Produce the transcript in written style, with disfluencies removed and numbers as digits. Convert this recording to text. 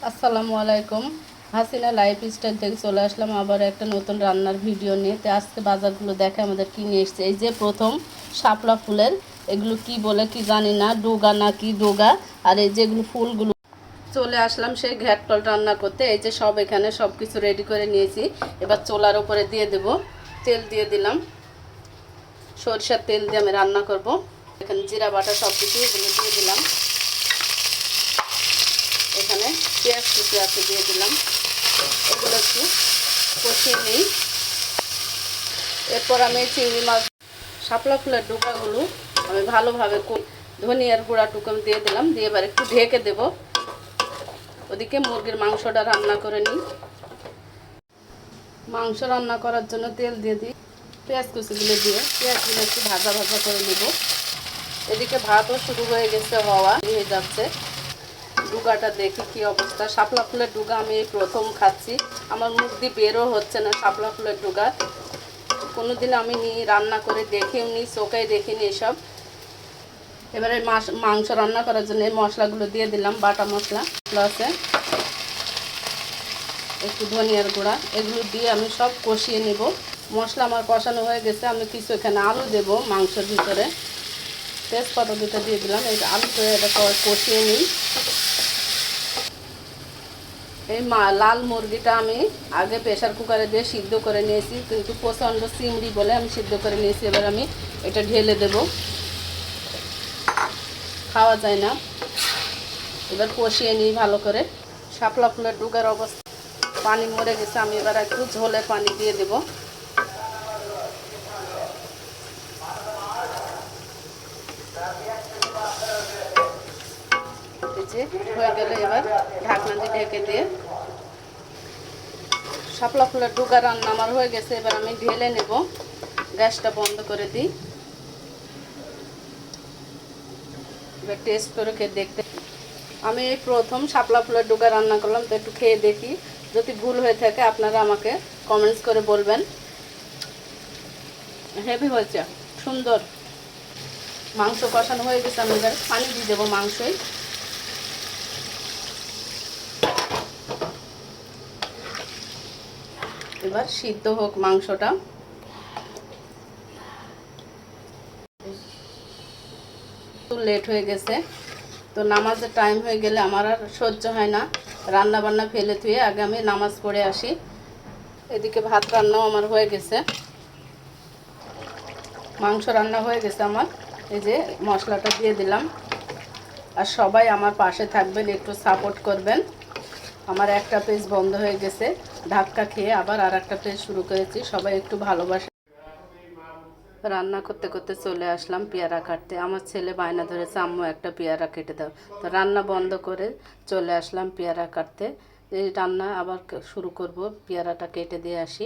আসসালামু আলাইকুম। হাসিনা লাইফস্টাইল থেকে চলে আসলাম আবার একটা নতুন রান্নার ভিডিও নিয়ে। তো আজকে বাজারগুলো দেখে আমাদের কি নিয়ে এসছে। এই যে প্রথম শাপলা ফুলের, এগুলো কি বলে কি জানি না, ডোগা না কি ডোগা। আর এই যেগুলো ফুলগুলো, চলে আসলাম সেই ঘ্যাটকল রান্না করতে। এই যে সব এখানে সব কিছু রেডি করে নিয়েছি। এবার চুলার উপরে দিয়ে দেব। তেল দিয়ে দিলাম, সরিষার তেল দিয়ে আমি রান্না করব। এখানে জিরা বাটা সব কিছু এগুলো দিয়ে দিলাম। এখানে পেঁয়াজ কুচি আছে দিয়ে দিলাম। এগুলো একটু কষিয়ে নিই। এরপর আমি চিংড়ি মাছ, শাপলা ফুলের ডোকাগুলো আমি ভালোভাবে ধনিয়ার গুঁড়া টুকু দিয়ে দিলাম। দিয়ে এবার একটু ঢেকে দেব। ওদিকে মুরগির মাংসটা রান্না করে নিই। মাংস রান্না করার জন্য তেল দিয়ে দিই। পেঁয়াজ কুচিগুলো দিয়ে পেঁয়াজগুলো একটু ভাজা ভাজা করে নেব। এদিকে ভাতও শুরু হয়ে গেছে, হওয়া হয়ে যাচ্ছে। ডুগাটা দেখি কি অবস্থা। শাপলা ফুলের ডুগা আমি এই প্রথম খাচ্ছি। আমার মুখ দিয়ে বেরও হচ্ছে না শাপলা ফুলের ডুগা। কোনোদিন আমি রান্না করে দেখিও নি, চোখে দেখিনি এসব। এবারে মাংস রান্না করার জন্য এই মশলাগুলো দিয়ে দিলাম। বাটা মশলা আছে, একটু ধনিয়ার গুঁড়া, এগুলো দিয়ে আমি সব কষিয়ে নেব। মশলা আমার কষানো হয়ে গেছে। আমি কিছু এখানে আলু দেব মাংসের ভিতরে। তেজপাতা দুটো দিয়ে দিলাম। এই আলু করে এটা কষিয়ে নিই। এই লাল মুরগিটা আমি আগে প্রেশার কুকারে দিয়ে সিদ্ধ করে নিয়েছি, কিন্তু প্রচণ্ড চিংড়ি বলে আমি সিদ্ধ করে নিয়েছি। এবার আমি এটা ঢেলে দেব, খাওয়া যায় না। এবার কষিয়ে নিই ভালো করে। শাপলা ফুলের ডুগার অবস্থা, পানি মরে গেছে। আমি এবার একটু ঝোলে পানি দিয়ে দেব। হয়ে গেলে এবার ঢাকনা দিয়ে ঢেকে দিয়ে, শাপলা ফুলের ডুগা রান্না আমার হয়ে গেছে। এবার আমি ঢেলে নেব। গ্যাসটা বন্ধ করে দিই। এবার টেস্ট করে খেয়ে দেখতে। আমি এই প্রথম শাপলা ফুলের ডুগা রান্না করলাম, তো একটু খেয়ে দেখি। যদি ভুল হয়ে থাকে আপনারা আমাকে কমেন্টস করে বলবেন। হেভি হয়েছে, সুন্দর। মাংস কষানো হয়ে গেছে। আমি এবার পানি দিয়ে দেবো মাংসই। এবার সিদ্ধ হোক মাংসটা। লেট হয়ে গেছে, তো নামাজের টাইম হয়ে গেলে আমার আর সহ্য হয় না। রান্না বান্না ফেলে থুয়ে আগে আমি নামাজ পড়ে আসি। এদিকে ভাত রান্নাও আমার হয়ে গেছে, মাংস রান্না হয়ে গেছে আমার। এই যে মশলাটা দিয়ে দিলাম। আর সবাই আমার পাশে থাকবেন, একটু সাপোর্ট করবেন। আমার একটা পেজ বন্ধ হয়ে গেছে, ধাক্কা খেয়ে আবার আর একটা পেজ শুরু করেছি। সবাই একটু ভালোবাসা। রান্না করতে করতে চলে আসলাম পেয়ারা কাটতে। আমার ছেলে বায়না ধরেছে আম্মু একটা পেয়ারা কেটে দাও। তো রান্না বন্ধ করে চলে আসলাম পেয়ারা কাটতে। এই রান্না আবার শুরু করব। পেয়ারাটা কেটে দিয়ে আসি।